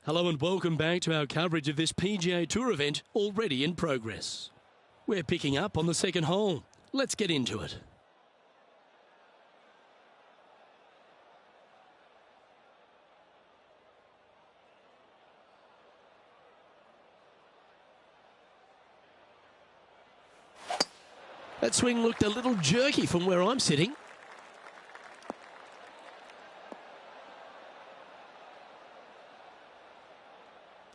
Hello and welcome back to our coverage of this PGA Tour event already in progress. We're picking up on the second hole. Let's get into it. That swing looked a little jerky from where I'm sitting.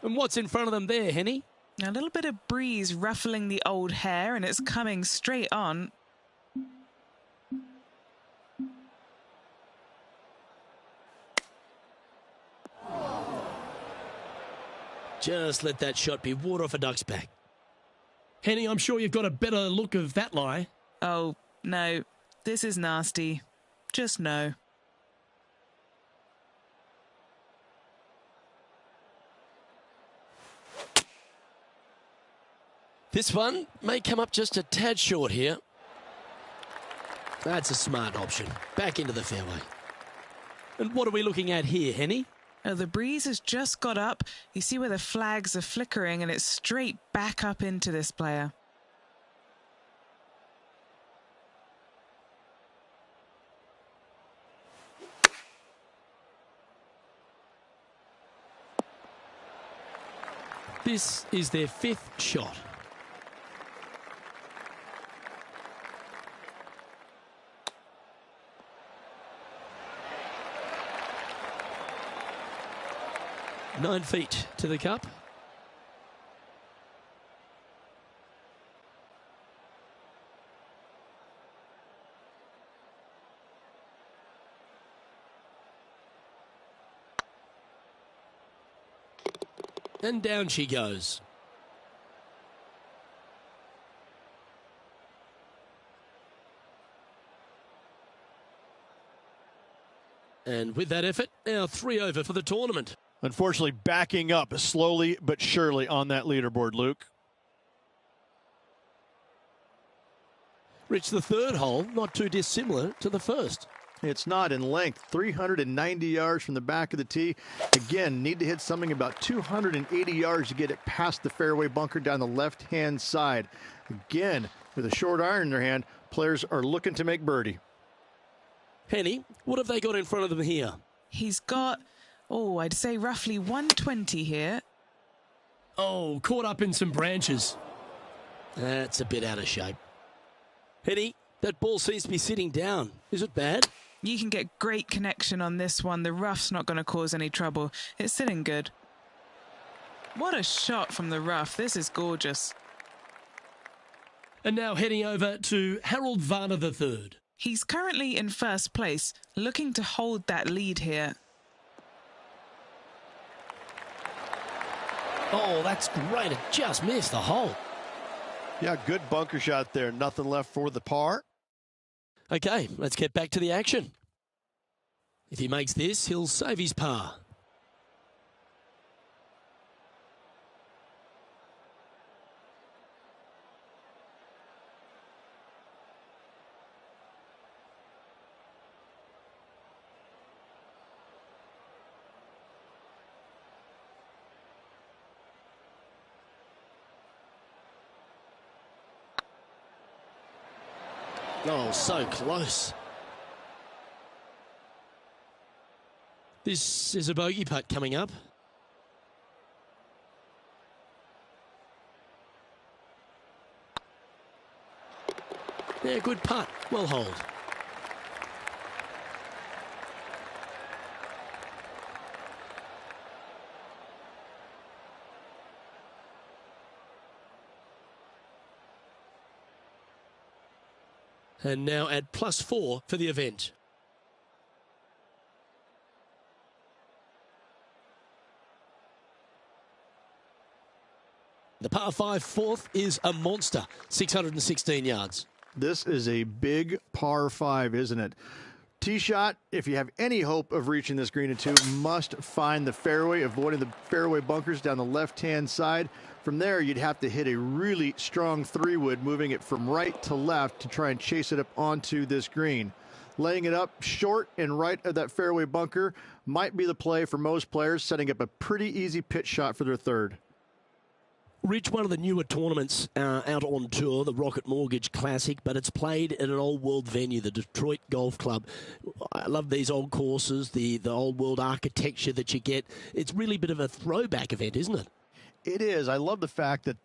And what's in front of them there, Henny? A little bit of breeze ruffling the old hair, and it's coming straight on. Just let that shot be water off a duck's back. Henny, I'm sure you've got a better look of that lie. Oh, no. This is nasty. Just no. This one may come up just a tad short here. That's a smart option. Back into the fairway. And what are we looking at here, Henny? Oh, the breeze has just got up. You see where the flags are flickering, and it's straight back up into this player. This is their fifth shot. Nine feet to the cup. And down she goes. And with that effort, now 3 over for the tournament. Unfortunately, backing up slowly but surely on that leaderboard, Luke. Rich, the third hole, not too dissimilar to the first. It's not in length, 390 yards from the back of the tee. Again, need to hit something about 280 yards to get it past the fairway bunker down the left-hand side. Again, with a short iron in their hand, players are looking to make birdie. Henny, what have they got in front of them here? He's got, I'd say roughly 120 here. Oh, caught up in some branches. That's a bit out of shape. Henny, that ball seems to be sitting down. Is it bad? You can get great connection on this one. The rough's not going to cause any trouble. It's sitting good. What a shot from the rough. This is gorgeous. And now heading over to Harold Varner III. He's currently in first place, looking to hold that lead here. Oh, that's great. It just missed the hole. Yeah, good bunker shot there. Nothing left for the par. Okay, let's get back to the action. If he makes this, he'll save his par. Oh, so close. This is a bogey putt coming up. Yeah, good putt. Well holed. And now at +4 for the event. The par 5 fourth is a monster, 616 yards. This is a big par 5, isn't it? Tee shot, if you have any hope of reaching this green in 2, must find the fairway, avoiding the fairway bunkers down the left-hand side. From there, you'd have to hit a really strong 3-wood, moving it from right to left to try and chase it up onto this green. Laying it up short and right of that fairway bunker might be the play for most players, setting up a pretty easy pitch shot for their third. Rich, one of the newer tournaments out on tour, the Rocket Mortgage Classic, but it's played at an old world venue, the Detroit Golf Club. I love these old courses, the old world architecture that you get. It's really a bit of a throwback event, isn't it? It is. I love the fact that,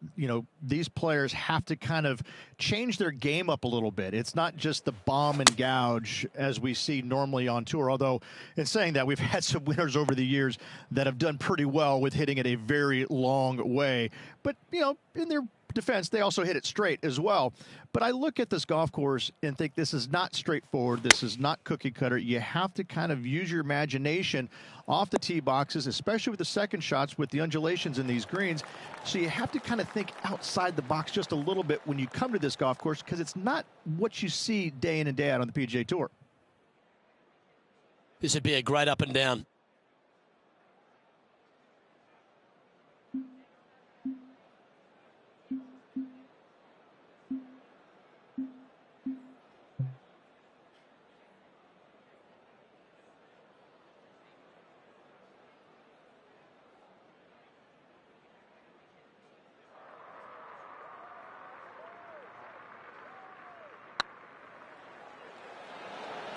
these players have to kind of change their game up a little bit. It's not just the bomb and gouge as we see normally on tour, although in saying that, we've had some winners over the years that have done pretty well with hitting it a very long way. But, in their defense, they also hit it straight as well. But I look at this golf course and think this is not straightforward. This is not cookie cutter. You have to kind of use your imagination off the tee boxes, especially with the second shots with the undulations in these greens. So you have to kind of think outside the box just a little bit when you come to this golf course, because it's not what you see day in and day out on the PGA Tour. This would be a great up and down.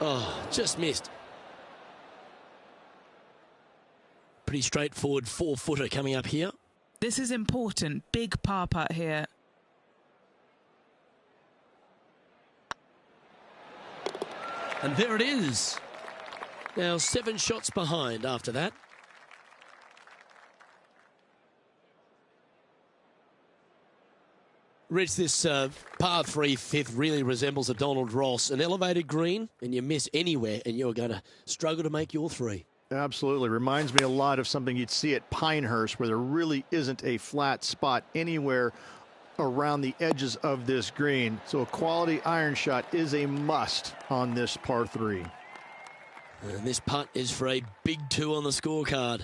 Oh, just missed. Pretty straightforward 4-footer coming up here. This is important. Big par putt here. And there it is. Now 7 shots behind after that. Rich, this par 3 fifth really resembles a Donald Ross, an elevated green, and you miss anywhere, and you're going to struggle to make your 3. Absolutely. Reminds me a lot of something you'd see at Pinehurst, where there really isn't a flat spot anywhere around the edges of this green. So a quality iron shot is a must on this par 3. And this putt is for a big 2 on the scorecard.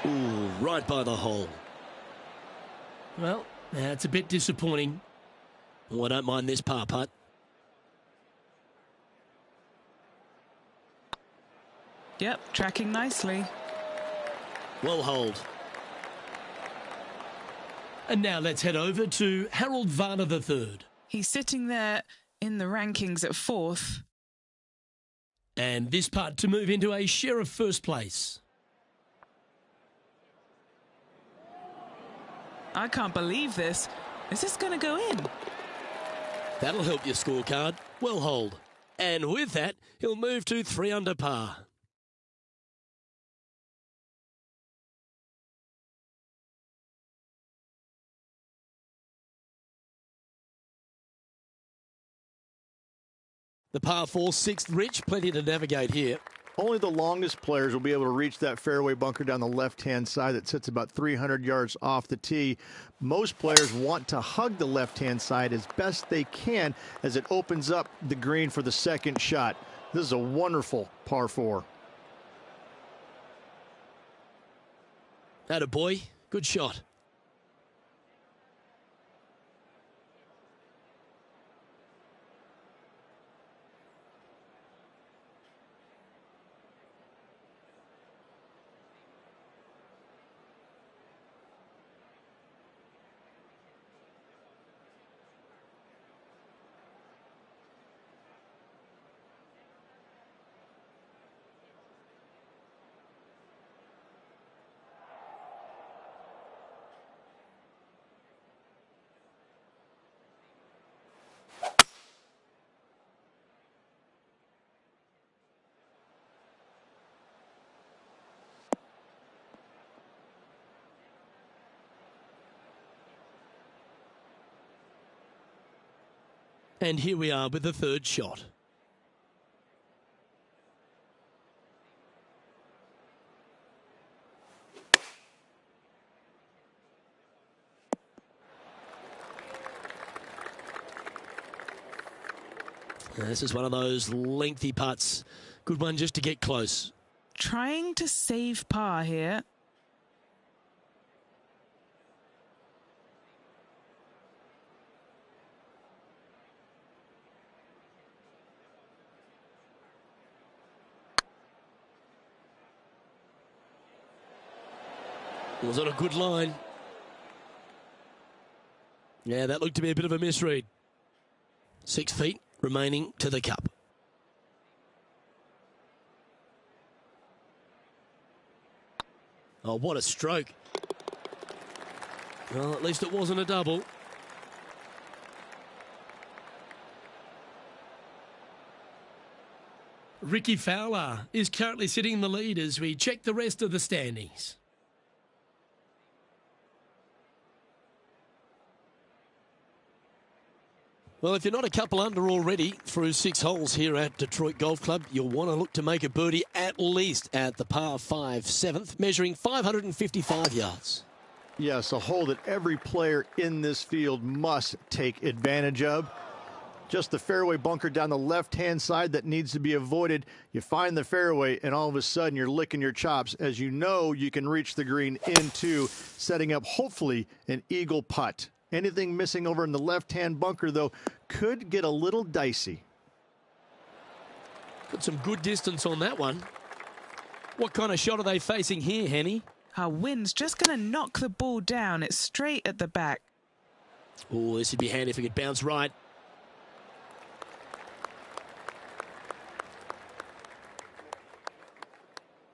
Ooh, right by the hole. Well, that's a bit disappointing. Oh, I don't mind this par putt. Yep, tracking nicely. Well holed. And now let's head over to Harold Varner III. He's sitting there in the rankings at 4th. And this putt to move into a share of first place. I can't believe this. Is this going to go in? That'll help your scorecard. Well holed. And with that, he'll move to 3 under par. The par 4 6th, Rich, plenty to navigate here. Only the longest players will be able to reach that fairway bunker down the left-hand side that sits about 300 yards off the tee. Most players want to hug the left-hand side as best they can as it opens up the green for the second shot. This is a wonderful par 4. Atta boy, good shot. And here we are with the third shot. This is one of those lengthy putts. Good one just to get close. Trying to save par here. Was on a good line. Yeah, that looked to be a bit of a misread. 6 feet remaining to the cup. Oh, what a stroke. Well, at least it wasn't a double. Ricky Fowler is currently sitting in the lead as we check the rest of the standings. Well, if you're not a couple under already through 6 holes here at Detroit Golf Club, you'll want to look to make a birdie at least at the par 5 7th, measuring 555 yards. Yes, a hole that every player in this field must take advantage of. Just the fairway bunker down the left-hand side that needs to be avoided. You find the fairway, and all of a sudden you're licking your chops as you know you can reach the green into setting up, hopefully, an eagle putt. Anything missing over in the left-hand bunker, though, could get a little dicey. Got some good distance on that one. What kind of shot are they facing here, Henny? Our wind's just going to knock the ball down. It's straight at the back. Oh, this would be handy if it could bounce right.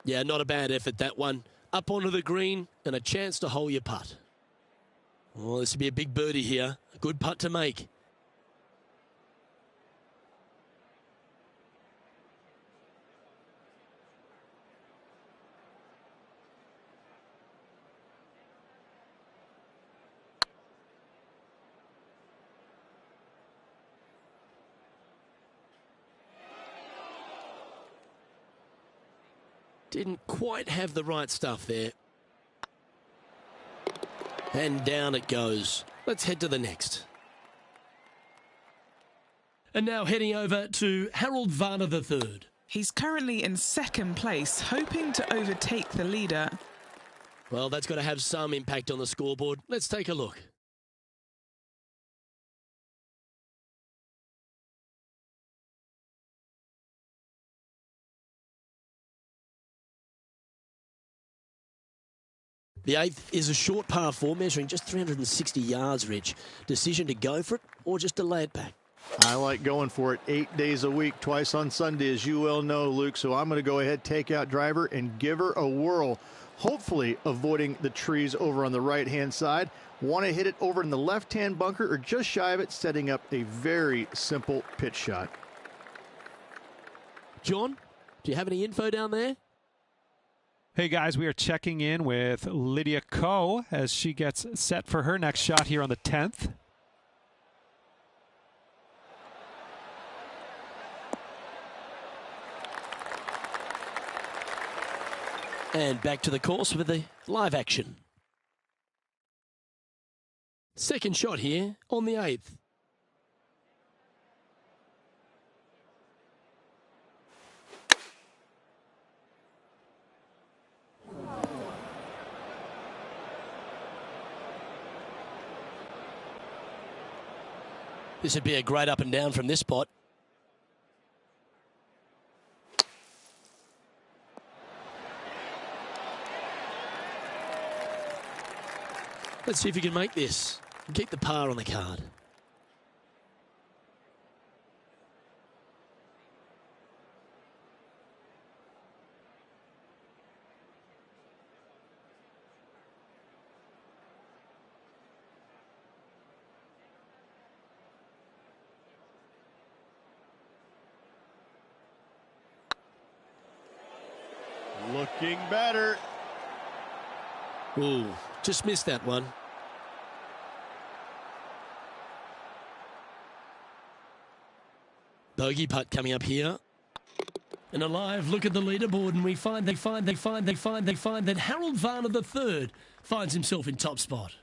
Yeah, not a bad effort, that one. Up onto the green and a chance to hole your putt. Oh, this would be a big birdie here. A good putt to make. Didn't quite have the right stuff there. And down it goes. Let's head to the next. And now heading over to Harold Varner III. He's currently in second place, hoping to overtake the leader. Well, that's got to have some impact on the scoreboard. Let's take a look. The 8th is a short par 4, measuring just 360 yards, Rich. Decision to go for it or just to lay it back? I like going for it 8 days a week, twice on Sunday, as you well know, Luke. So I'm going to go ahead, take out driver, and give her a whirl. Hopefully avoiding the trees over on the right-hand side. Want to hit it over in the left-hand bunker or just shy of it, setting up a very simple pitch shot. John, do you have any info down there? Hey guys, we are checking in with Lydia Ko as she gets set for her next shot here on the 10th. And back to the course with the live action. Second shot here on the 8th. This would be a great up and down from this spot. Let's see if you can make this and keep the par on the card. Looking better. Ooh, just missed that one. Bogey putt coming up here. And a live look at the leaderboard, and we find that Harold Varner III finds himself in top spot.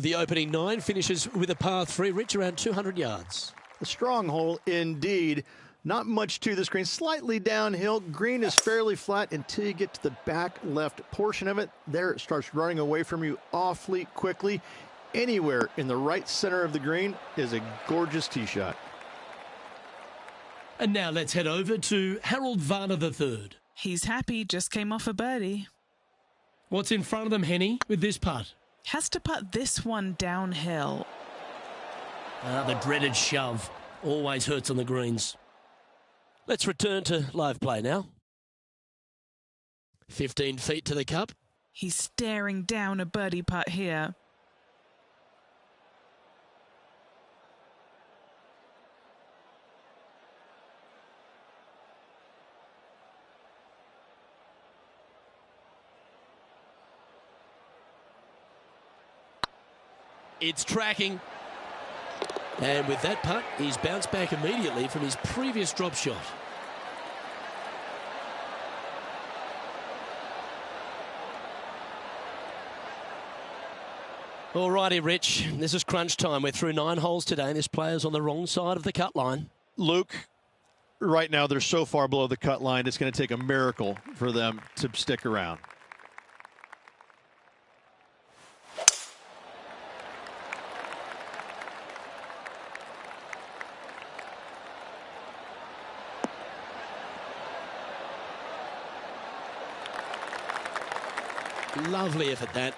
The opening 9 finishes with a par 3, Rich, around 200 yards. A strong hole indeed. Not much to this green. Slightly downhill. Green is fairly flat until you get to the back left portion of it. There it starts running away from you awfully quickly. Anywhere in the right center of the green is a gorgeous tee shot. And now let's head over to Harold Varner III. He's happy, just came off a birdie. What's in front of them, Henny, with this putt? Has to putt this one downhill. The dreaded shove. Always hurts on the greens. Let's return to live play now. 15 feet to the cup. He's staring down a birdie putt here. It's tracking. And with that putt, he's bounced back immediately from his previous drop shot. Alrighty, Rich. This is crunch time. We're through 9 holes today, and this player's on the wrong side of the cut line. Luke, right now they're so far below the cut line, it's going to take a miracle for them to stick around. Lovely effort, that.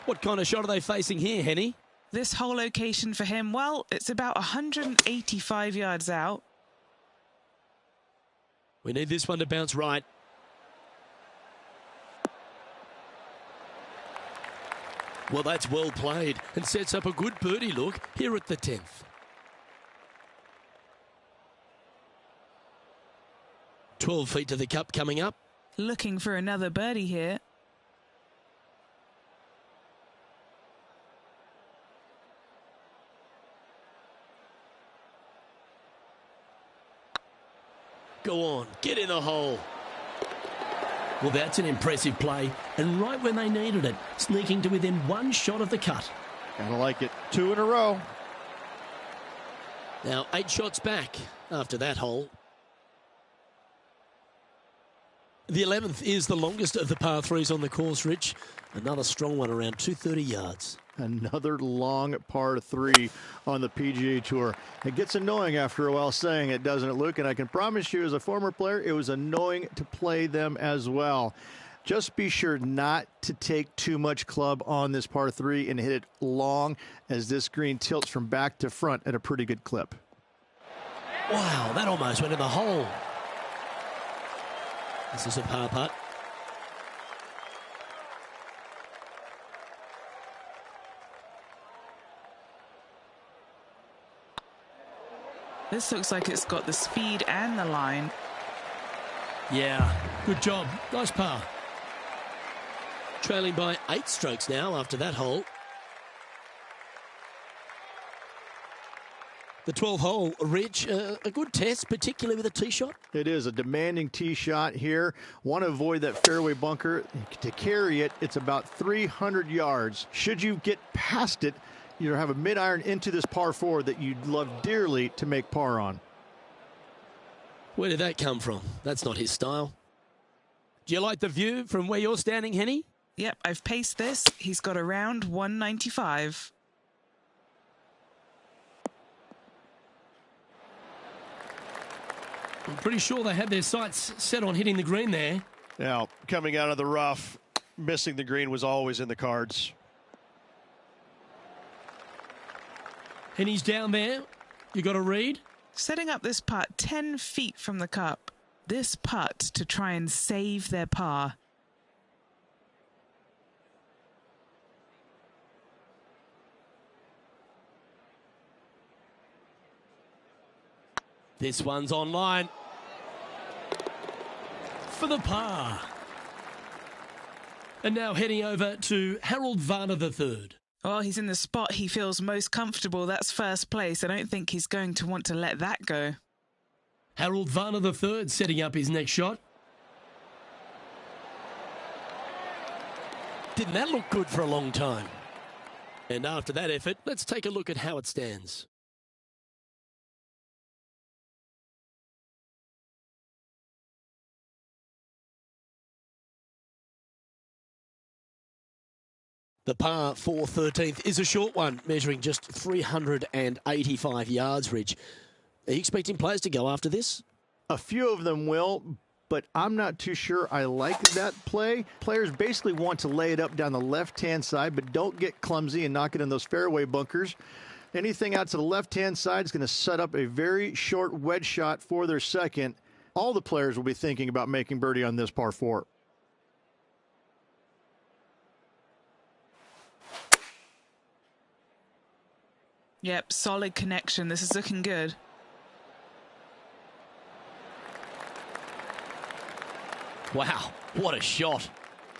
What kind of shot are they facing here, Henny? This whole location for him, well, it's about 185 yards out. We need this one to bounce right. Well, that's well played and sets up a good birdie look here at the 10th. 12 feet to the cup coming up. Looking for another birdie here. Go on, get in the hole. Well, that's an impressive play, and right when they needed it, sneaking to within 1 shot of the cut. Gotta like it. 2 in a row. Now 8 shots back after that hole. The 11th is the longest of the par 3s on the course, Rich. Another strong one around 230 yards. Another long par 3 on the PGA Tour. It gets annoying after a while saying it, doesn't it, Luke? And I can promise you, as a former player, it was annoying to play them as well. Just be sure not to take too much club on this par 3 and hit it long, as this green tilts from back to front at a pretty good clip. Wow, that almost went in the hole. This is a par putt. This looks like it's got the speed and the line. Yeah, good job. Nice par. Trailing by 8 strokes now after that hole. The 12th hole, Rich, a good test, particularly with a tee shot. It is a demanding tee shot here. Want to avoid that fairway bunker. To carry it, it's about 300 yards. Should you get past it, you have a mid-iron into this par 4 that you'd love dearly to make par on. Where did that come from? That's not his style. Do you like the view from where you're standing, Henny? Yep, I've paced this. He's got around 195. I'm pretty sure they had their sights set on hitting the green there. Now, coming out of the rough, missing the green was always in the cards. And he's down there. You got to read. Setting up this putt 10 feet from the cup. This putt to try and save their par. This one's online. For the par. And now heading over to Harold Varner III. Well, he's in the spot he feels most comfortable. That's first place. I don't think he's going to want to let that go. Harold Varner III setting up his next shot. Didn't that look good for a long time? And after that effort, let's take a look at how it stands. The par 4 13th is a short one, measuring just 385 yards, Rich. Are you expecting players to go after this? A few of them will, but I'm not too sure I like that play. Players basically want to lay it up down the left-hand side, but don't get clumsy and knock it in those fairway bunkers. Anything out to the left-hand side is going to set up a very short wedge shot for their second. All the players will be thinking about making birdie on this par 4. Yep, solid connection. This is looking good. Wow, what a shot.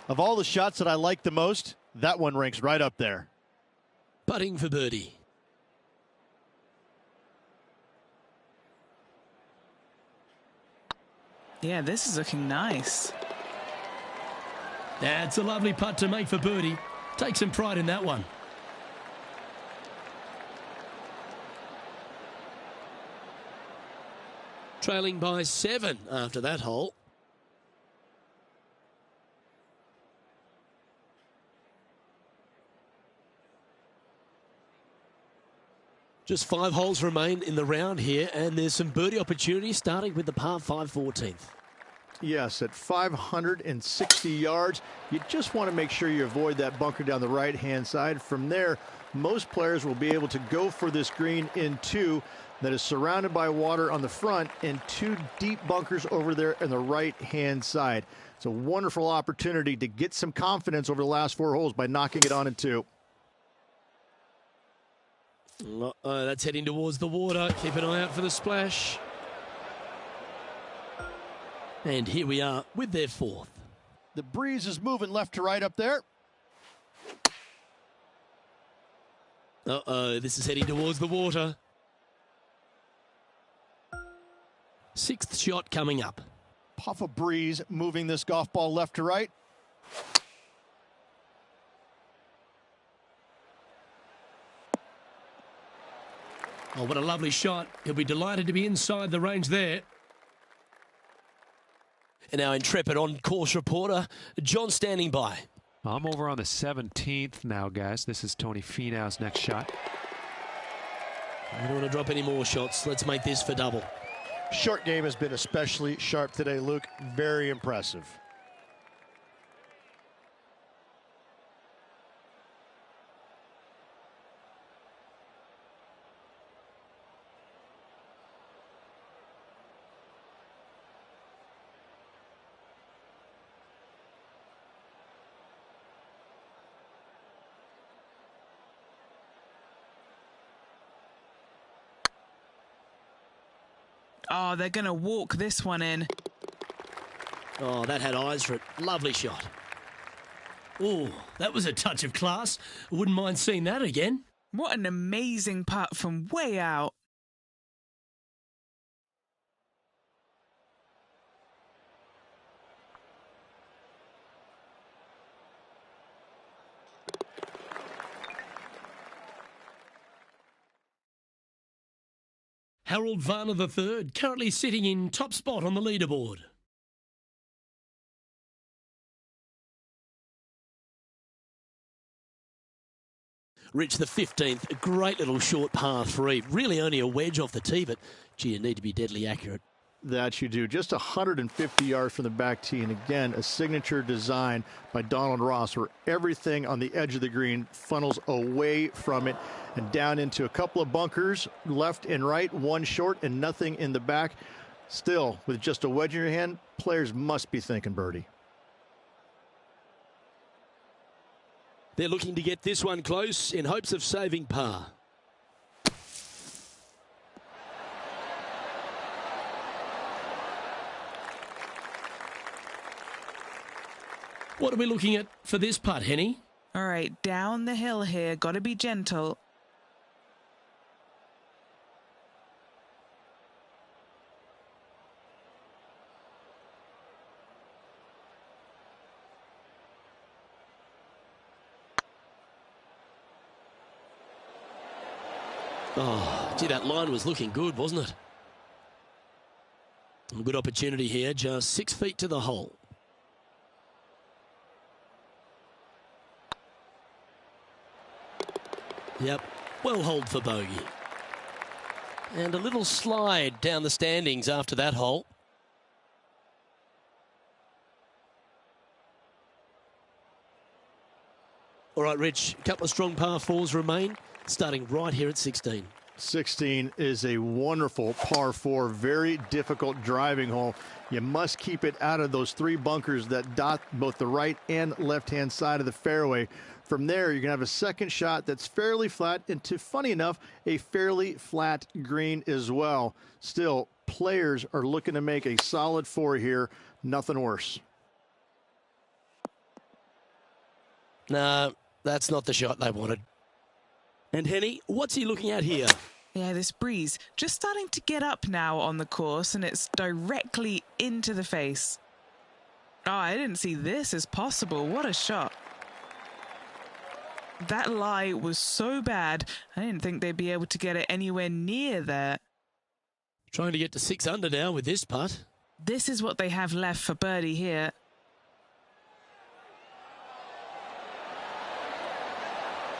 Of all the shots that I like the most, that one ranks right up there. Putting for birdie. Yeah, this is looking nice. That's a lovely putt to make for birdie. Take some pride in that one. Trailing by 7 after that hole. Just 5 holes remain in the round here, and there's some birdie opportunities starting with the par 5 14th. Yes, at 560 yards, you just want to make sure you avoid that bunker down the right-hand side. From there, most players will be able to go for this green in 2 that is surrounded by water on the front and 2 deep bunkers over there on the right-hand side. It's a wonderful opportunity to get some confidence over the last 4 holes by knocking it on in 2. That's heading towards the water. Keep an eye out for the splash. And here we are with their 4th. The breeze is moving left to right up there. This is heading towards the water. 6th shot coming up. Puff of breeze moving this golf ball left to right. Oh, what a lovely shot. He'll be delighted to be inside the range there. And our intrepid on-course reporter, John, standing by. I'm over on the 17th now, guys. This is Tony Finau's next shot. We don't want to drop any more shots. Let's make this for double. Short game has been especially sharp today, Luke. Very impressive. Oh, they're going to walk this one in. Oh, that had eyes for it. Lovely shot. Oh, that was a touch of class. Wouldn't mind seeing that again. What an amazing putt from way out. Harold Varner III, currently sitting in top spot on the leaderboard. Rich, the 15th, a great little short par 3. Really only a wedge off the tee, but gee, you need to be deadly accurate. That you do. Just 150 yards from the back tee. And again, a signature design by Donald Ross where everything on the edge of the green funnels away from it and down into a couple of bunkers, left and right, one short and nothing in the back. Still, with just a wedge in your hand, players must be thinking birdie. They're looking to get this one close in hopes of saving par. What are we looking at for this putt, Henny? All right, down the hill here. Got to be gentle. Oh, gee, that line was looking good, wasn't it? A good opportunity here, just 6 feet to the hole. Yep, well holed for bogey. And a little slide down the standings after that hole. All right, Rich, a couple of strong par fours remain, starting right here at 16. 16 is a wonderful par 4, very difficult driving hole. You must keep it out of those 3 bunkers that dot both the right and left-hand side of the fairway. From there, you're going to have a second shot that's fairly flat, and funny enough, a fairly flat green as well. Still, players are looking to make a solid 4 here. Nothing worse. No, that's not the shot they wanted. And Henny, what's he looking at here? Yeah, this breeze just starting to get up now on the course, and it's directly into the face. Oh, I didn't see this as possible. What a shot. That lie was so bad, I didn't think they'd be able to get it anywhere near there. Trying to get to 6 under now with this putt. This is what they have left for birdie here.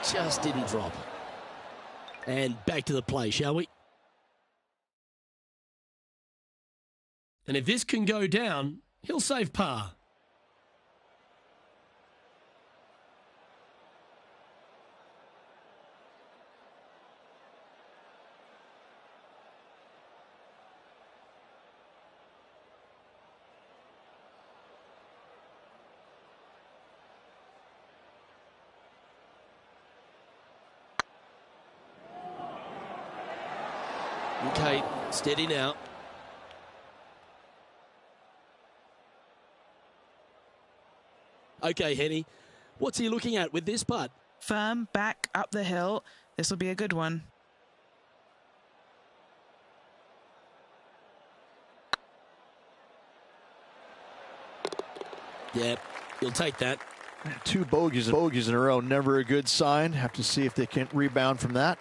Just didn't drop. And back to the play, shall we? And if this can go down, he'll save par. Okay, steady now. Okay, Henny, what's he looking at with this putt? Firm back up the hill. This will be a good one. Yep, he'll take that. 2 bogeys in a row, never a good sign. Have to see if they can rebound from that.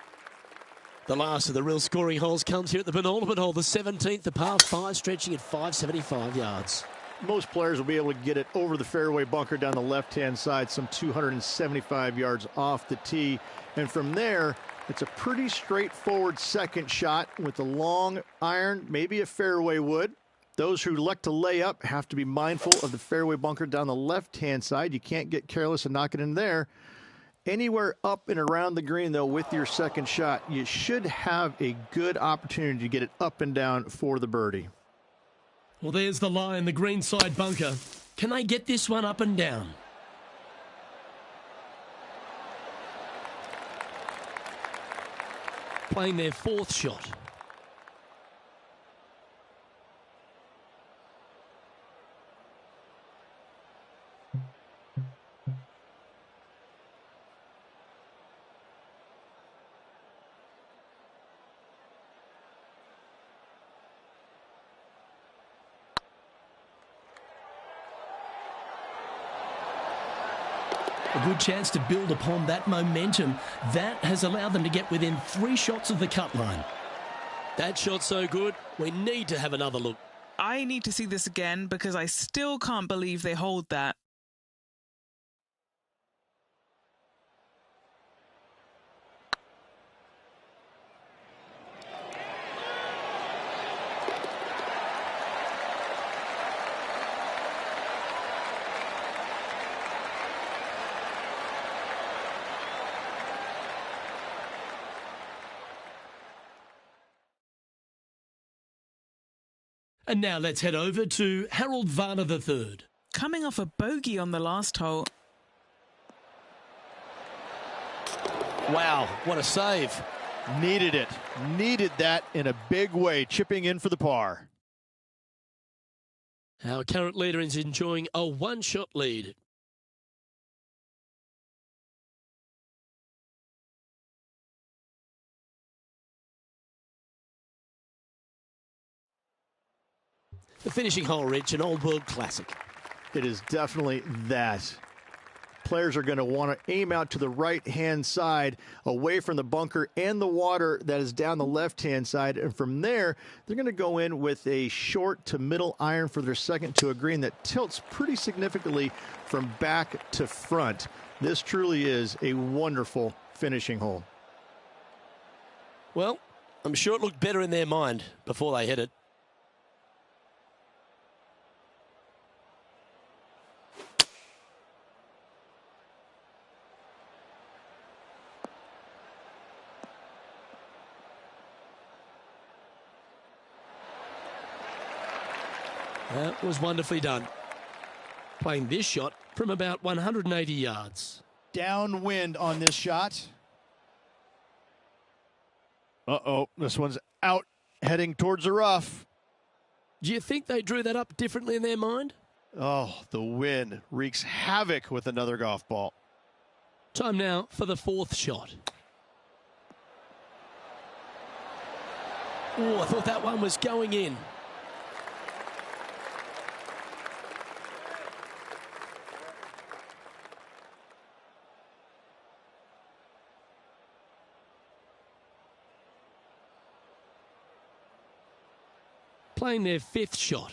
The last of the real scoring holes comes here at the penultimate hole, the 17th, the par 5, stretching at 575 yards. Most players will be able to get it over the fairway bunker down the left-hand side, some 275 yards off the tee. And from there, it's a pretty straightforward second shot with a long iron, maybe a fairway wood. Those who elect to lay up have to be mindful of the fairway bunker down the left-hand side. You can't get careless and knock it in there. Anywhere up and around the green, though, with your second shot, you should have a good opportunity to get it up and down for the birdie. Well, there's the lie in the green side bunker. Can they get this one up and down? Playing their 4th shot. A good chance to build upon that momentum. That has allowed them to get within 3 shots of the cut line. That shot's so good, we need to have another look. I need to see this again because I still can't believe they hold that. And now let's head over to Harold Varner III. Coming off a bogey on the last hole. Wow, what a save. Needed it. Needed that in a big way, chipping in for the par. Our current leader is enjoying a 1-shot lead. The finishing hole, Rich, an old world classic. It is definitely that. Players are going to want to aim out to the right-hand side, away from the bunker and the water that is down the left-hand side. And from there, they're going to go in with a short to middle iron for their second to a green that tilts pretty significantly from back to front. This truly is a wonderful finishing hole. Well, I'm sure it looked better in their mind before they hit it. That was wonderfully done. Playing this shot from about 180 yards. Downwind on this shot. Uh-oh, this one's out, heading towards the rough. Do you think they drew that up differently in their mind? Oh, the wind wreaks havoc with another golf ball. Time now for the fourth shot. Oh, I thought that one was going in. Playing their fifth shot.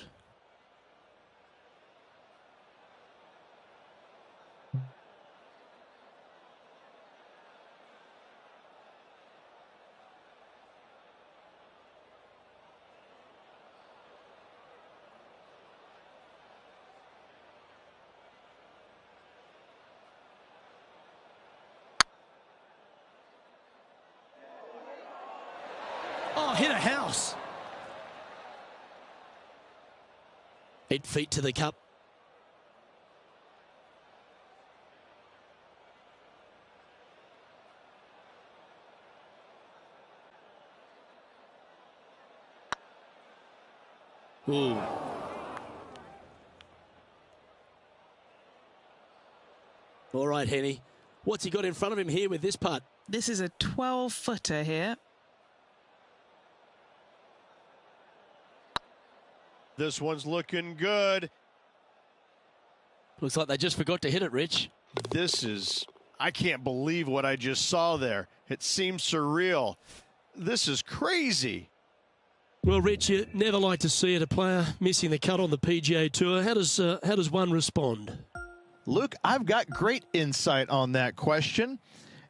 Oh, hit a house. 8 feet to the cup. Ooh. All right, Henny. What's he got in front of him here with this putt? This is a 12-footer here. This one's looking good. Looks like they just forgot to hit it, Rich. I can't believe what I just saw there. It seems surreal. This is crazy. Well, Rich, you never like to see it, a player missing the cut on the PGA Tour. How does one respond? Luke, I've got great insight on that question.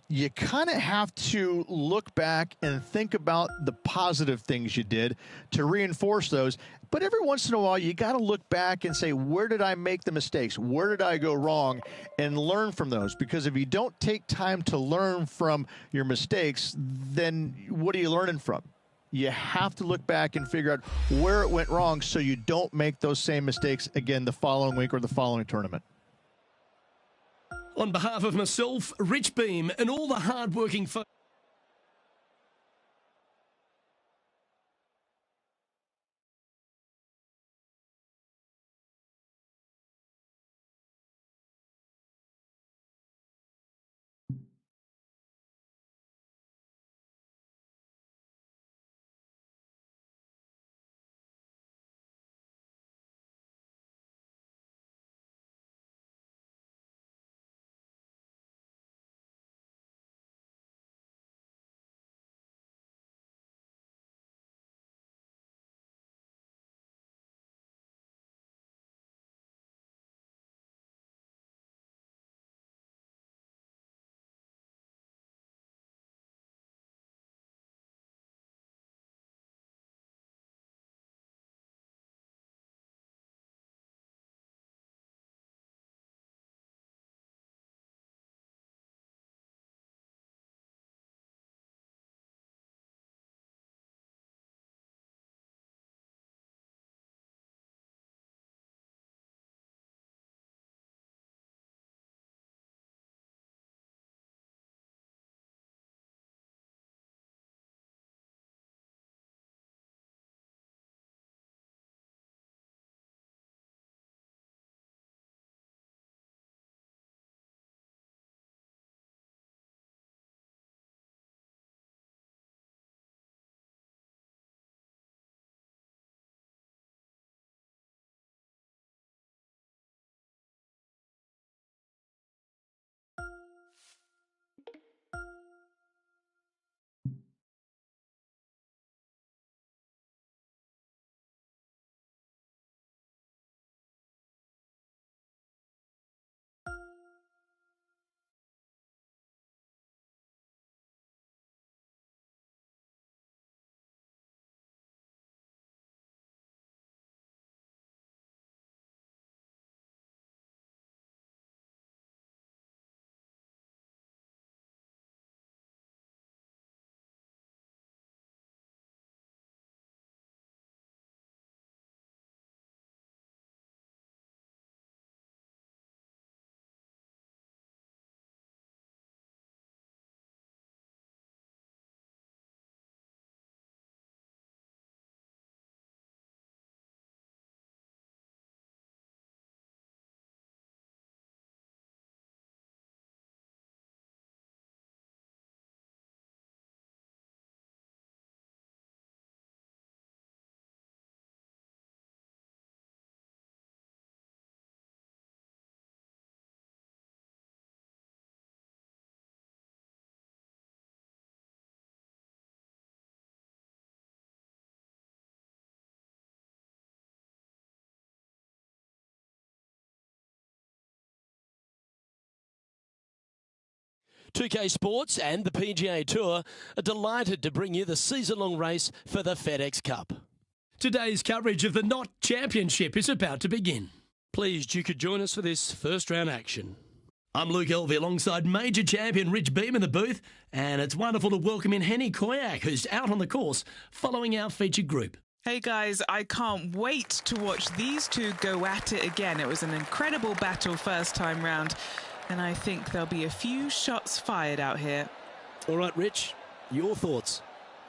You kind of have to look back and think about the positive things you did to reinforce those. But every once in a while, you got to look back and say, where did I make the mistakes? Where did I go wrong? And learn from those. Because if you don't take time to learn from your mistakes, then what are you learning from? You have to look back and figure out where it went wrong so you don't make those same mistakes again the following week or the following tournament. On behalf of myself, Rich Beam, and all the hard-working folks. 2K Sports and the PGA Tour are delighted to bring you the season-long race for the FedEx Cup. Today's coverage of the Knot Championship is about to begin. Pleased you could join us for this first round action. I'm Luke Elvey alongside major champion Rich Beam in the booth, and it's wonderful to welcome in Henny Koyak, who's out on the course following our featured group. Hey guys, I can't wait to watch these two go at it again. It was an incredible battle first time round, and I think there'll be a few shots fired out here. All right, Rich, your thoughts?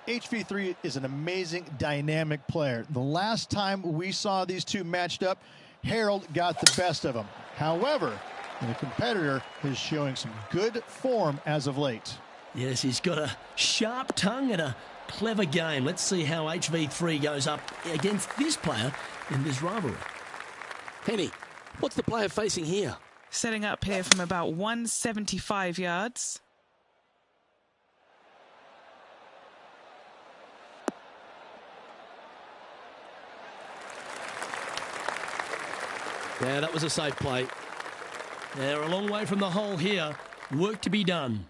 HV3 is an amazing, dynamic player. The last time we saw these two matched up, Harold got the best of him. However, the competitor is showing some good form as of late. Yes, he's got a sharp tongue and a clever game. Let's see how HV3 goes up against this player in this rivalry. Henny, what's the player facing here? Setting up here from about 175 yards. Yeah, that was a safe play. They're a long way from the hole here. Work to be done.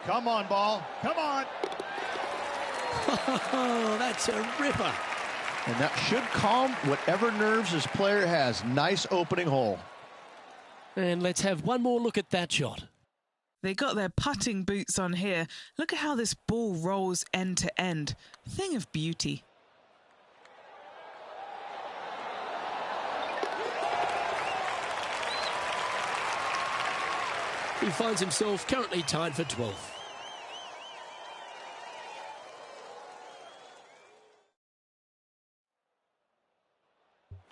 Come on, ball. Come on. Oh, that's a ripper. And that should calm whatever nerves this player has. Nice opening hole. And let's have one more look at that shot. They got their putting boots on here. Look at how this ball rolls end to end. Thing of beauty. He finds himself currently tied for 12th.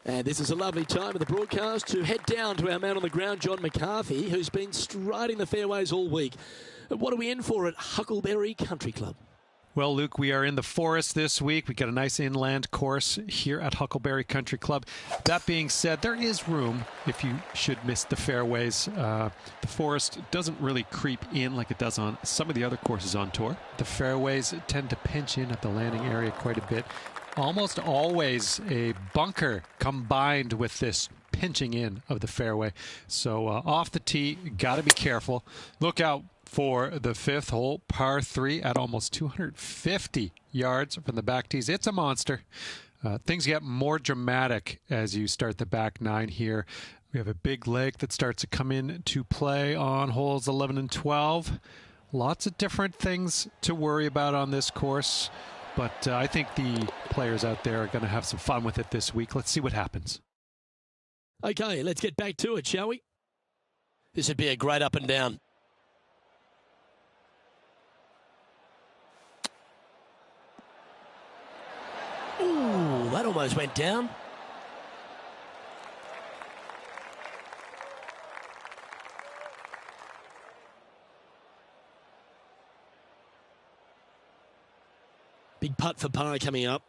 And this is a lovely time of the broadcast to head down to our man on the ground, John McCarthy, who's been striding the fairways all week. What are we in for at Huckleberry Country Club? Well, Luke, we are in the forest this week. We got a nice inland course here at Huckleberry Country Club. That being said, there is room if you should miss the fairways. The forest doesn't really creep in like it does on some of the other courses on tour. The fairways tend to pinch in at the landing area quite a bit. Almost always a bunker combined with this pinching in of the fairway. So off the tee, got to be careful. Look out for the fifth hole, par 3 at almost 250 yards from the back tees. It's a monster. Things get more dramatic as you start the back 9 here. We have a big lake that starts to come in to play on holes 11 and 12. Lots of different things to worry about on this course. But I think the players out there are going to have some fun with it this week. Let's see what happens. Okay, let's get back to it, shall we? This would be a great up and down. Ooh, that almost went down. Big putt for par coming up.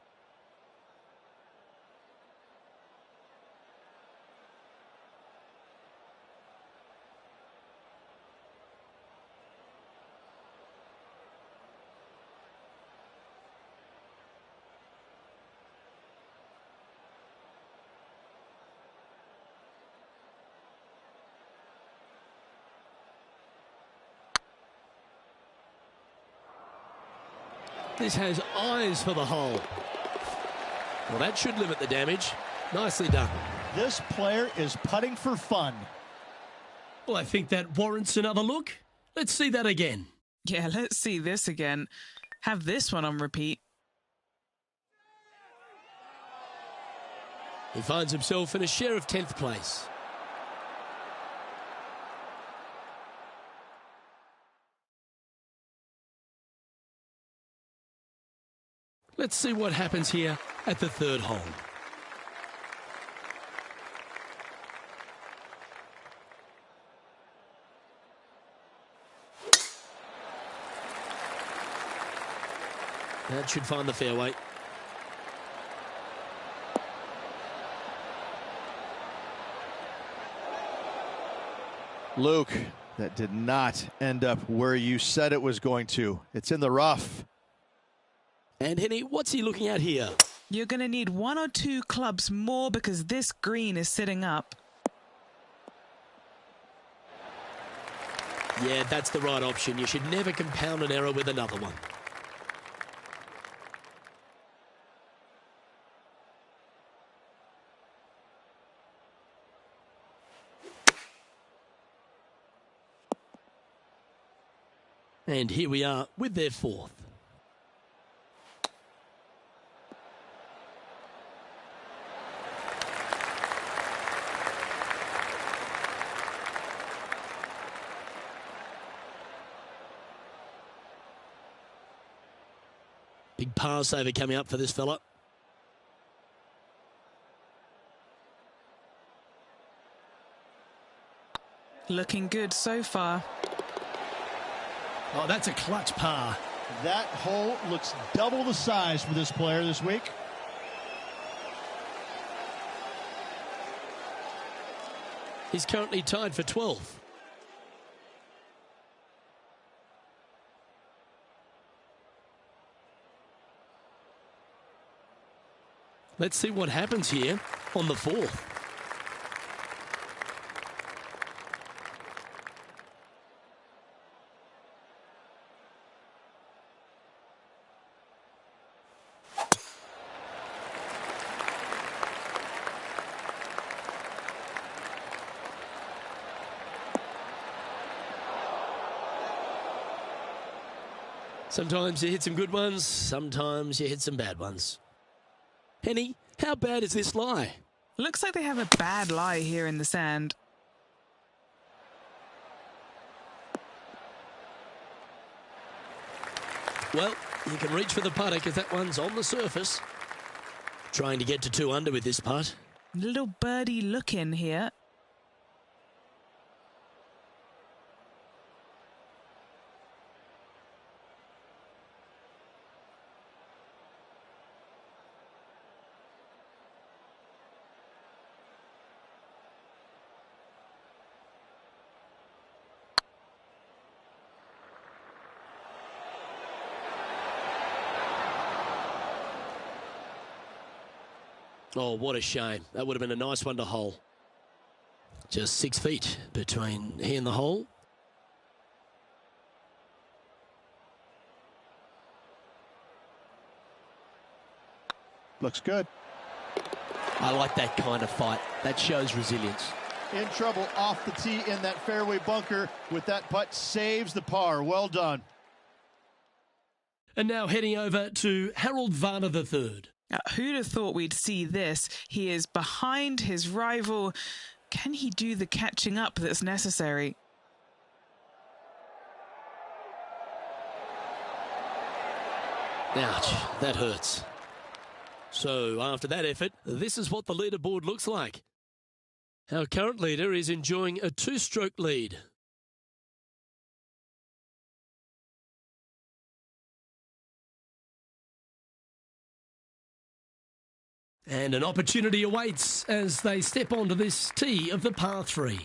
This has eyes for the hole. Well, that should limit the damage. Nicely done. This player is putting for fun. Well, I think that warrants another look. Let's see that again. Yeah, let's see this again. Have this one on repeat. He finds himself in a share of 10th place. Let's see what happens here at the third hole. That should find the fairway. Luke, That did not end up where you said it was going to. It's in the rough. And Henny, what's he looking at here? You're going to need 1 or 2 clubs more because this green is sitting up. Yeah, that's the right option. You should never compound an error with another one. And here we are with their 4th. Big pass over coming up for this fella. Looking good so far. Oh, that's a clutch par. That hole looks double the size for this player this week. He's currently tied for 12th. Let's see what happens here on the 4th. Sometimes you hit some good ones, sometimes you hit some bad ones. Henny, how bad is this lie? Looks like they have a bad lie here in the sand. Well, you can reach for the putter because that one's on the surface. Trying to get to 2 under with this putt. Little birdie look in here. Oh, what a shame. That would have been a nice one to hole. Just 6 feet between he and the hole. Looks good. I like that kind of fight. That shows resilience. In trouble off the tee in that fairway bunker with that putt, saves the par. Well done. And now heading over to Harold Varner III. Who'd have thought we'd see this? He is behind his rival. Can he do the catching up that's necessary? Ouch, that hurts. So after that effort, this is what the leaderboard looks like. Our current leader is enjoying a 2-stroke lead. And an opportunity awaits as they step onto this tee of the par 3.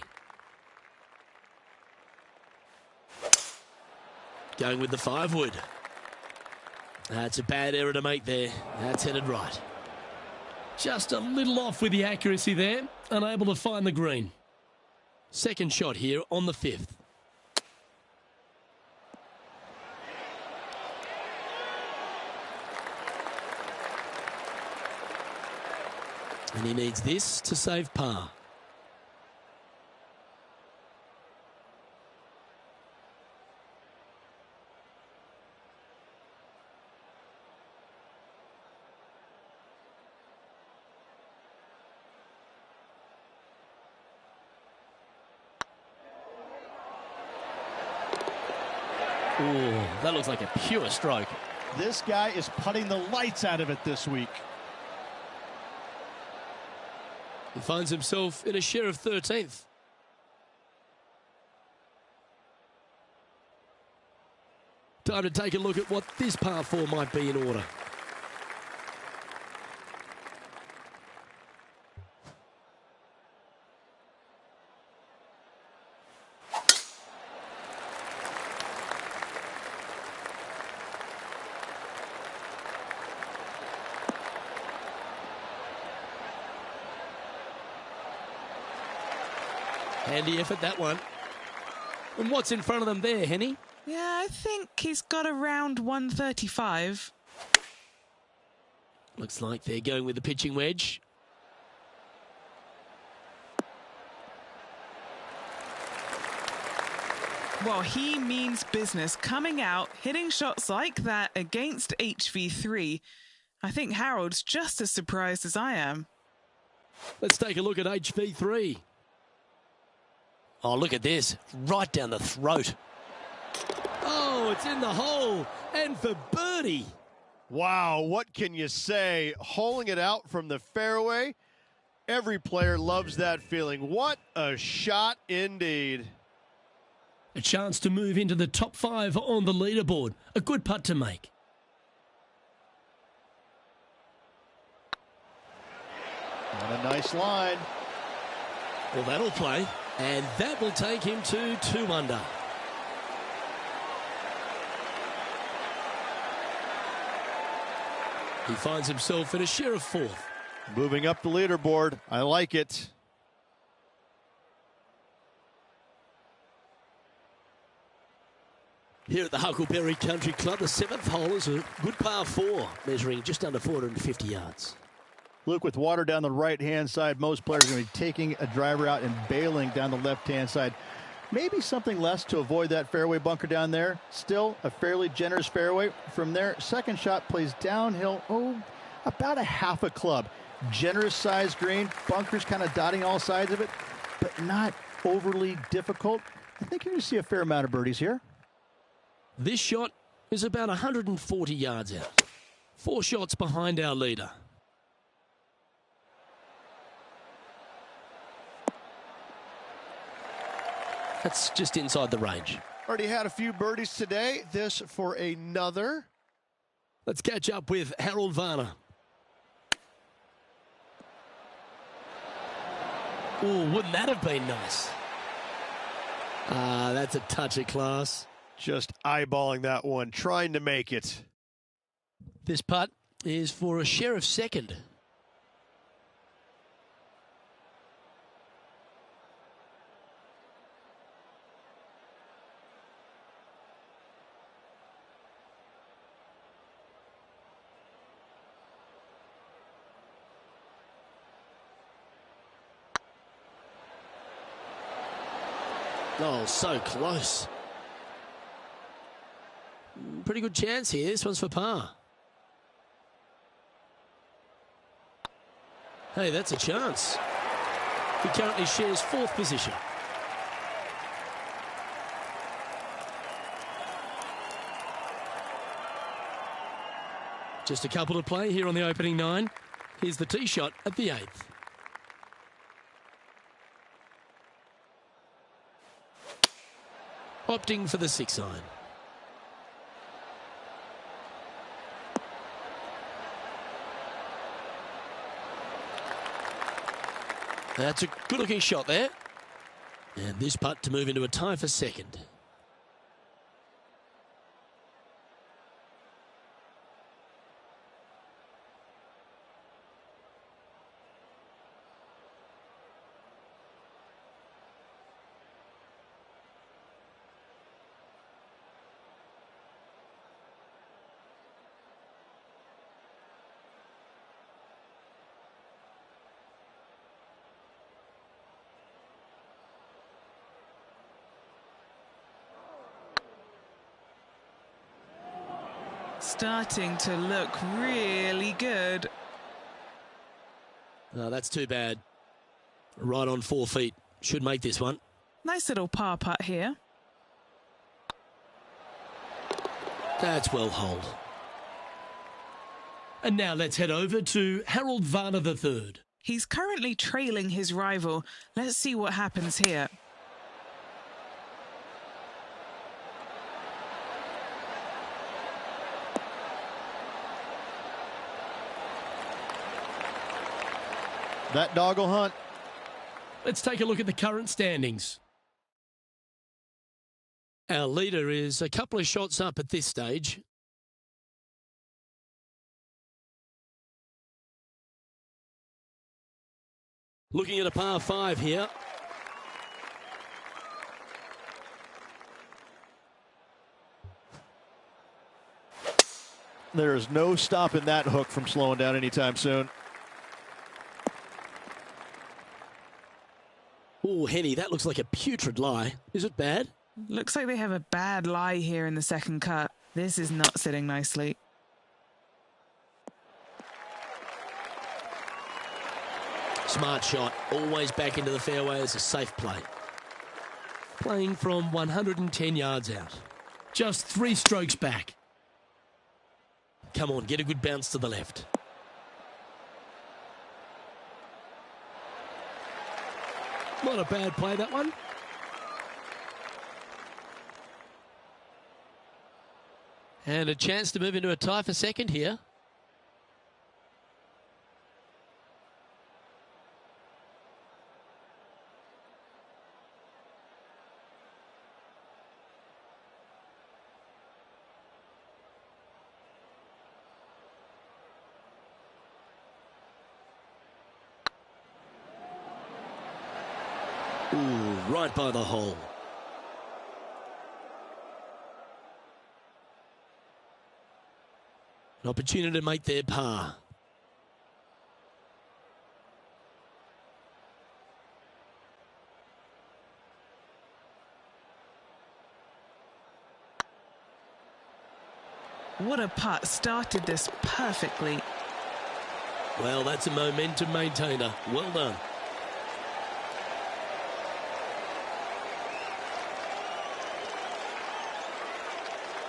Going with the 5-wood. That's a bad error to make there. That's headed right. Just a little off with the accuracy there, unable to find the green. Second shot here on the 5th. And he needs this to save par. Oh, that looks like a pure stroke. This guy is putting the lights out of it this week. He finds himself in a share of 13th. Time to take a look at what this par 4 might be in order. Handy effort, that one. And what's in front of them there, Henny? Yeah, I think he's got around 135. Looks like they're going with the pitching wedge. Well, he means business. Coming out, hitting shots like that against HV3. I think Harold's just as surprised as I am. Let's take a look at HV3. Oh, look at this. Right down the throat. Oh, it's in the hole. And for birdie. Wow, what can you say? Holing it out from the fairway. Every player loves that feeling. What a shot indeed. A chance to move into the top 5 on the leaderboard. A good putt to make. What a nice line. Well, that'll play. And that will take him to 2 under. He finds himself in a share of 4th. Moving up the leaderboard. I like it. Here at the Huckleberry Country Club, the 7th hole is a good par 4, measuring just under 450 yards. Luke, with water down the right-hand side, most players are going to be taking a driver out and bailing down the left-hand side. Maybe something less to avoid that fairway bunker down there. Still a fairly generous fairway. From there, second shot plays downhill, about a half a club. Generous size green, bunkers kind of dotting all sides of it, but not overly difficult. I think you're going to see a fair amount of birdies here. This shot is about 140 yards out. 4 shots behind our leader. That's just inside the range. Already had a few birdies today. This for another. Let's catch up with Harold Varner. Oh, wouldn't that have been nice? That's a touch of class. Just eyeballing that one, trying to make it. This putt is for a share of 2nd. Oh, so close. Pretty good chance here. This one's for par. Hey, that's a chance. He currently shares 4th position. Just a couple to play here on the opening 9. Here's the tee shot at the 8th. Opting for the 6 iron. That's a good-looking shot there. And this putt to move into a tie for 2nd. Starting to look really good. Oh, that's too bad. Right on 4 feet. Should make this one. Nice little par putt here. That's well holed. And now let's head over to Harold Varner III. He's currently trailing his rival. Let's see what happens here. That dog will hunt. Let's take a look at the current standings. Our leader is a couple of shots up at this stage. Looking at a par 5 here. There is no stopping that hook from slowing down anytime soon. Oh, Henny, that looks like a putrid lie. Is it bad? Looks like they have a bad lie here in the second cut. This is not sitting nicely. Smart shot. Always back into the fairway as a safe play. Playing from 110 yards out. Just 3 strokes back. Come on, get a good bounce to the left. Not a bad play, that one. And a chance to move into a tie for second here. Ooh, right by the hole. An opportunity to make their par. What a putt. Started this perfectly. Well, that's a momentum maintainer. Well done.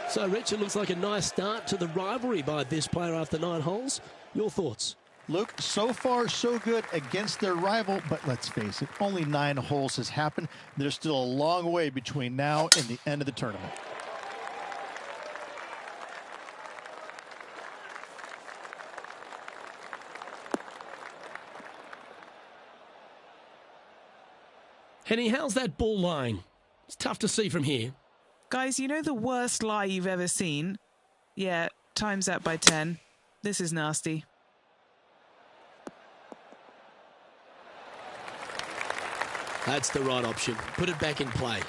So, Rich, it looks like a nice start to the rivalry by this player after 9 holes. Your thoughts? Luke, so far so good against their rival, but let's face it, only 9 holes has happened. There's still a long way between now and the end of the tournament. Henny, how's that ball lying? It's tough to see from here. Guys, you know the worst lie you've ever seen? Yeah, times that by 10. This is nasty. That's the right option. Put it back in play.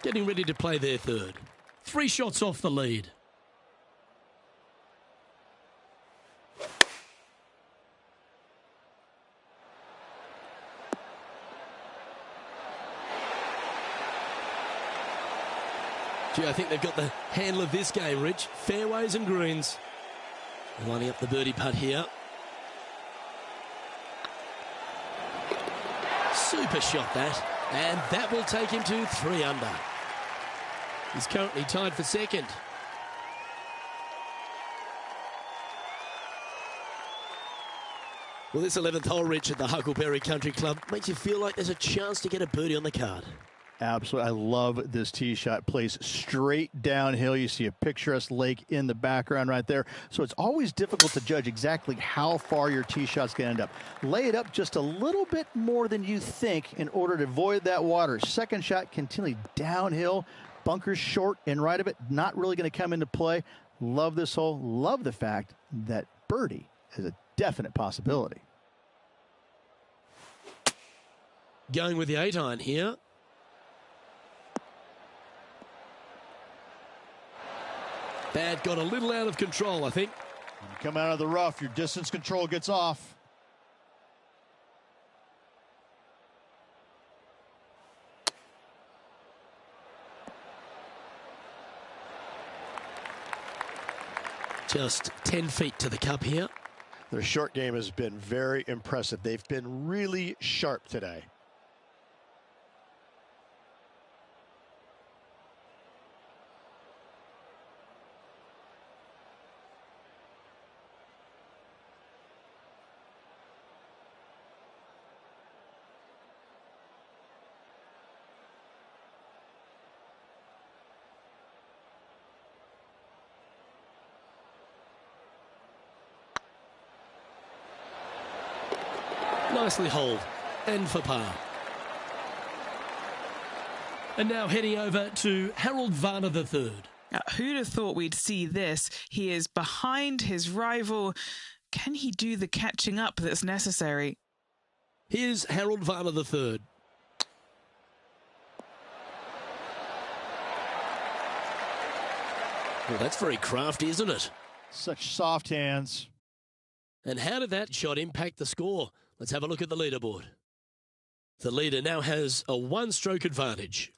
Getting ready to play their third. 3 shots off the lead. Gee, I think they've got the handle of this game, Rich. Fairways and greens. Lining up the birdie putt here. Super shot that. And that will take him to 3 under. He's currently tied for second. Well, this 11th hole, Rich, at the Huckleberry Country Club makes you feel like there's a chance to get a birdie on the card. Absolutely. I love this tee shot. Plays straight downhill. You see a picturesque lake in the background right there. So it's always difficult to judge exactly how far your tee shot's going to end up. Lay it up just a little bit more than you think in order to avoid that water. Second shot continually downhill. Bunkers short and right of it. Not really going to come into play. Love this hole. Love the fact that birdie is a definite possibility. Going with the 8-iron here. That got a little out of control, I think. When you come out of the rough, your distance control gets off. Just 10 feet to the cup here. Their short game has been very impressive. They've been really sharp today. Nicely holed and for par. And now heading over to Harold Varner III. Who'd have thought we'd see this? He is behind his rival. Can he do the catching up that's necessary? Here's Harold Varner III. Well, that's very crafty, isn't it? Such soft hands. And how did that shot impact the score? Let's have a look at the leaderboard. The leader now has a one-stroke advantage.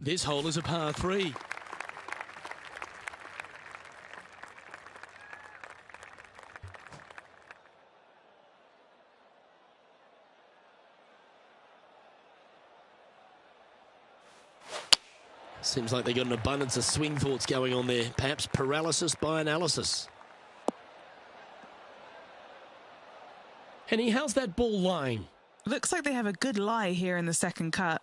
This hole is a par 3. Seems like they've got an abundance of swing thoughts going on there. Perhaps paralysis by analysis. Henny, how's that ball lying? Looks like they have a good lie here in the second cut.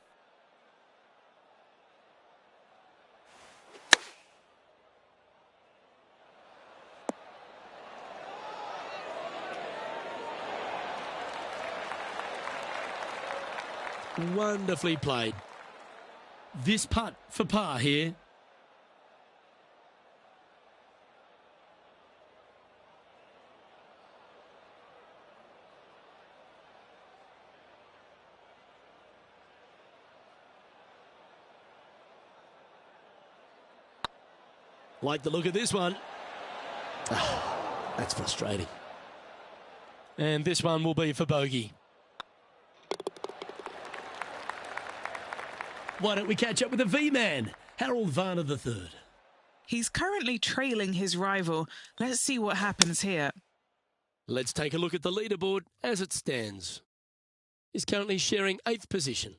Wonderfully played. This putt for par here. Like the look of this one. Oh, that's frustrating. And this one will be for bogey. Why don't we catch up with the V-man, Harold Varner III? He's currently trailing his rival. Let's see what happens here. Let's take a look at the leaderboard as it stands. He's currently sharing 8th position.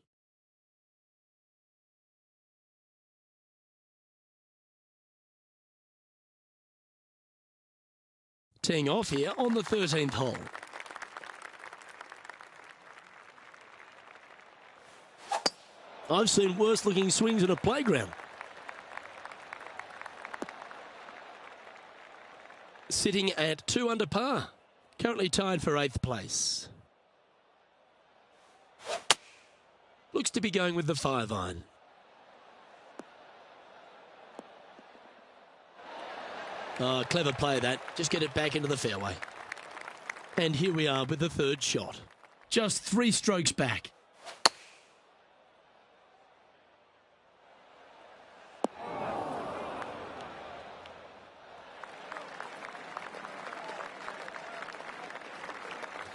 Teeing off here on the 13th hole. I've seen worse looking swings at a playground. Sitting at 2 under par. Currently tied for 8th place. Looks to be going with the 5-iron. Oh, clever play that. Just get it back into the fairway. And here we are with the 3rd shot. Just 3 strokes back.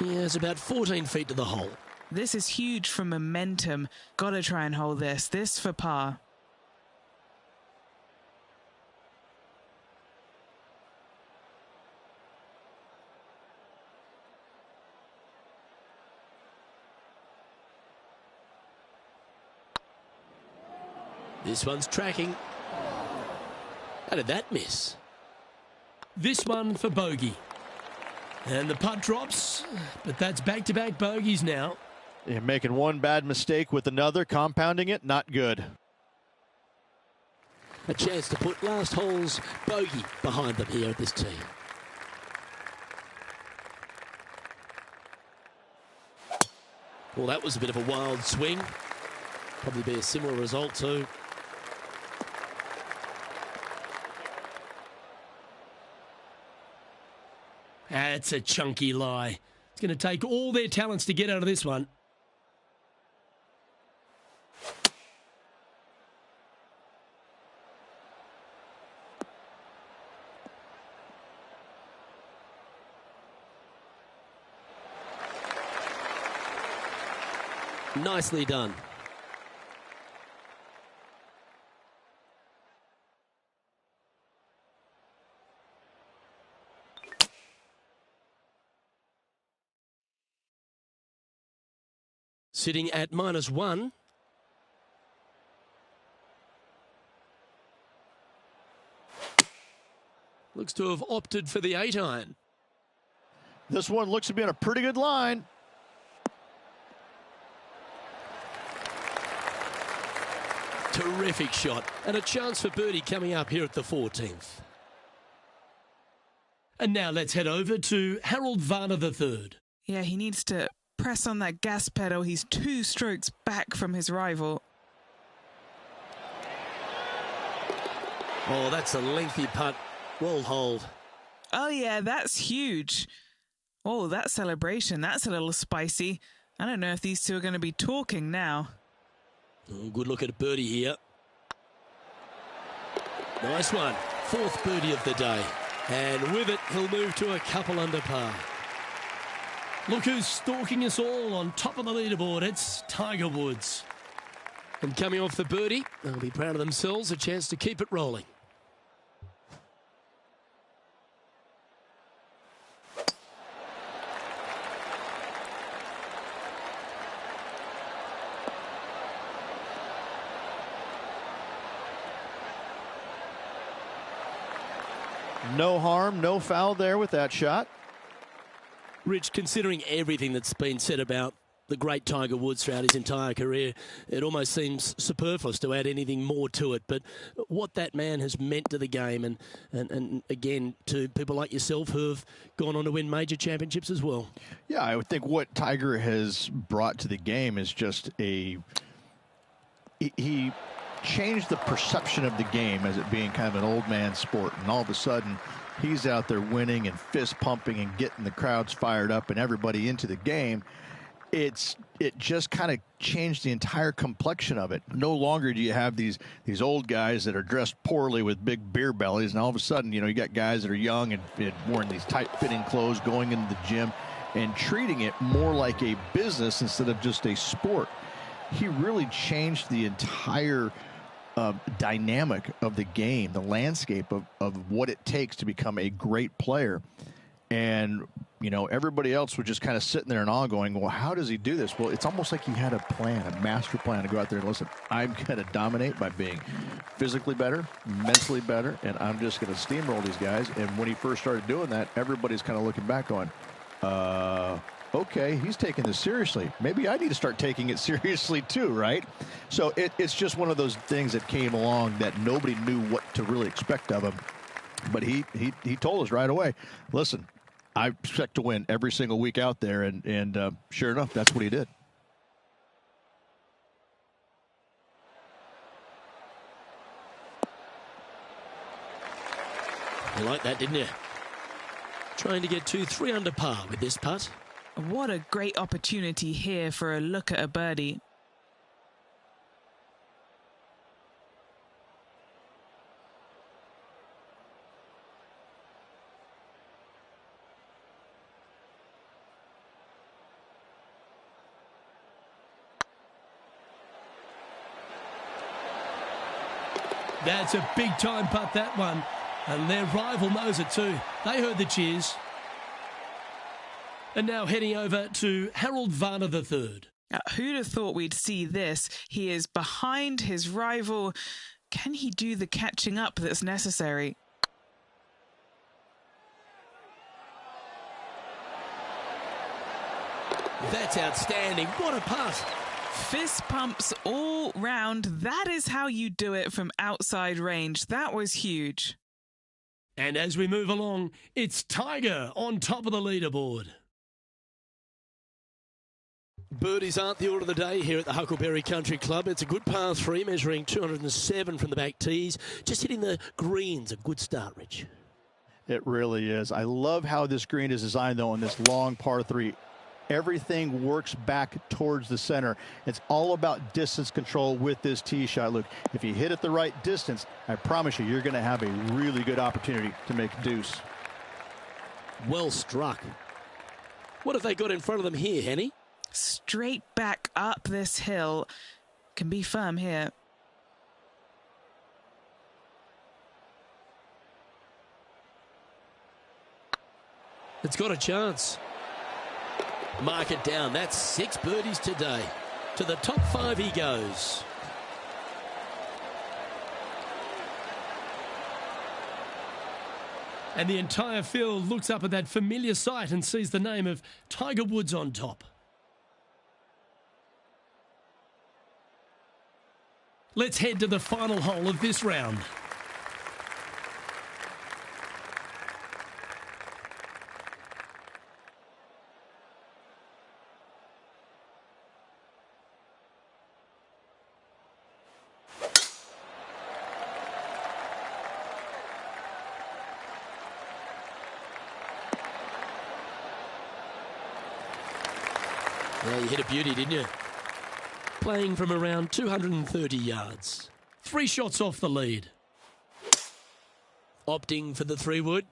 Yeah, it's about 14 feet to the hole. This is huge for momentum. Gotta try and hold this. This for par. This one's tracking. How did that miss? This one for bogey. And the putt drops, but that's back-to-back bogeys now. Yeah, making one bad mistake with another, compounding it, not good. A chance to put last hole's bogey behind them here at this tee. Well, that was a bit of a wild swing. Probably be a similar result too. That's a chunky lie. It's going to take all their talents to get out of this one. Nicely done. Sitting at -1. Looks to have opted for the 8-iron. This one looks to be on a pretty good line. Terrific shot. And a chance for birdie coming up here at the 14th. And now let's head over to Harold Varner III. Yeah, he needs to press on that gas pedal. He's 2 strokes back from his rival. Oh, that's a lengthy putt. Well holed. Oh, yeah, that's huge. Oh, that celebration, that's a little spicy. I don't know if these two are going to be talking now. Oh, good look at a birdie here. Nice one. Fourth birdie of the day. And with it, he'll move to a couple under par. Look who's stalking us all on top of the leaderboard. It's Tiger Woods. And coming off the birdie, they'll be proud of themselves, a chance to keep it rolling. No harm, no foul there with that shot. Rich, considering everything that's been said about the great Tiger Woods throughout his entire career, it almost seems superfluous to add anything more to it. But what that man has meant to the game and again, to people like yourself who have gone on to win major championships as well. Yeah, I would think what Tiger has brought to the game is just he changed the perception of the game as it being kind of an old man sport. And all of a sudden, he's out there winning and fist pumping and getting the crowds fired up and everybody into the game. It just kind of changed the entire complexion of it. No longer do you have these old guys that are dressed poorly with big beer bellies, and all of a sudden, you got guys that are young and wearing these tight-fitting clothes, going into the gym and treating it more like a business instead of just a sport. He really changed the entire dynamic of the game, the landscape of what it takes to become a great player. And everybody else was just kind of sitting there in awe going, well, how does he do this? Well, it's almost like he had a plan, a master plan to go out there and listen, I'm going to dominate by being physically better, mentally better, and I'm just going to steamroll these guys. And when he first started doing that, everybody's kind of looking back going, okay, he's taking this seriously. Maybe I need to start taking it seriously too, right? So it's just one of those things that came along that nobody knew what to really expect of him. But he told us right away, listen, I expect to win every single week out there, and sure enough, that's what he did. You like that, didn't you? Trying to get 2-3 under par with this putt. What a great opportunity here for a look at a birdie. That's a big-time putt, that one. And their rival knows it too. They heard the cheers. And now heading over to Harold Varner III. Who'd have thought we'd see this? He is behind his rival. Can he do the catching up that's necessary? That's outstanding. What a putt. Fist pumps all round. That is how you do it from outside range. That was huge. And as we move along, it's Tiger on top of the leaderboard. Birdies aren't the order of the day here at the Huckleberry Country Club. It's a good par 3, measuring 207 from the back tees. Just hitting the greens. A good start, Rich. It really is. I love how this green is designed, though, on this long par 3. Everything works back towards the center. It's all about distance control with this tee shot. Look, if you hit it the right distance, I promise you're going to have a really good opportunity to make a deuce. Well struck. What have they got in front of them here, Henny? Straight back up this hill. Can be firm here. It's got a chance. Mark it down. That's 6 birdies today. To the top 5 he goes. And the entire field looks up at that familiar sight and sees the name of Tiger Woods on top. Let's head to the final hole of this round. Well, you hit a beauty, didn't you? playing from around 230 yards. 3 shots off the lead. Opting for the 3-wood.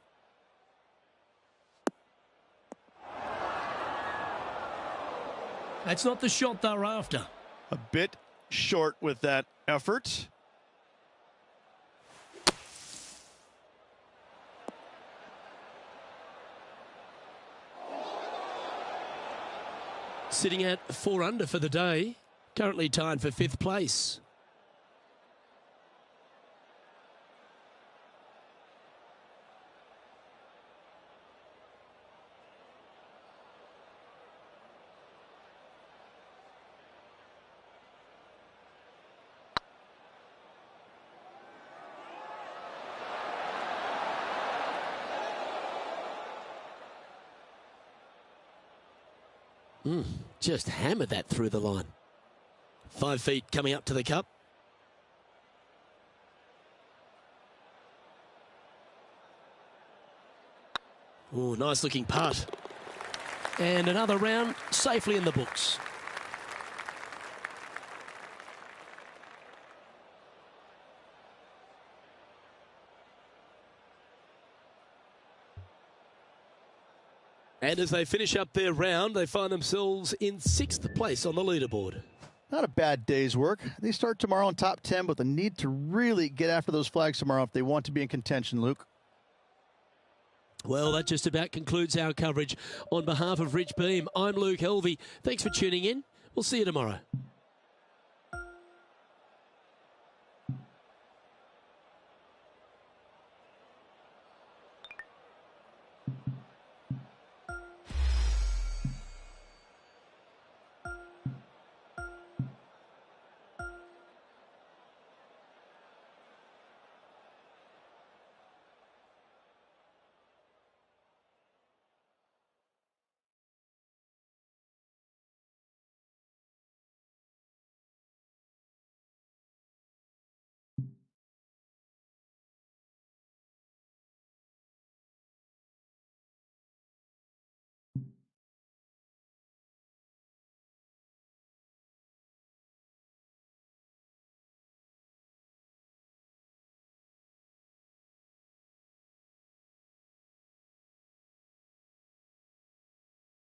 That's not the shot they're after. A bit short with that effort. Sitting at 4 under for the day. Currently tied for 5th place. Just hammered that through the line. 5 feet coming up to the cup. Oh, nice looking putt. And another round safely in the books. And as they finish up their round, they find themselves in 6th place on the leaderboard. Not a bad day's work. They start tomorrow in top 10, but the need to really get after those flags tomorrow if they want to be in contention, Luke. Well, that just about concludes our coverage. On behalf of Rich Beam, I'm Luke Helvey. Thanks for tuning in. We'll see you tomorrow.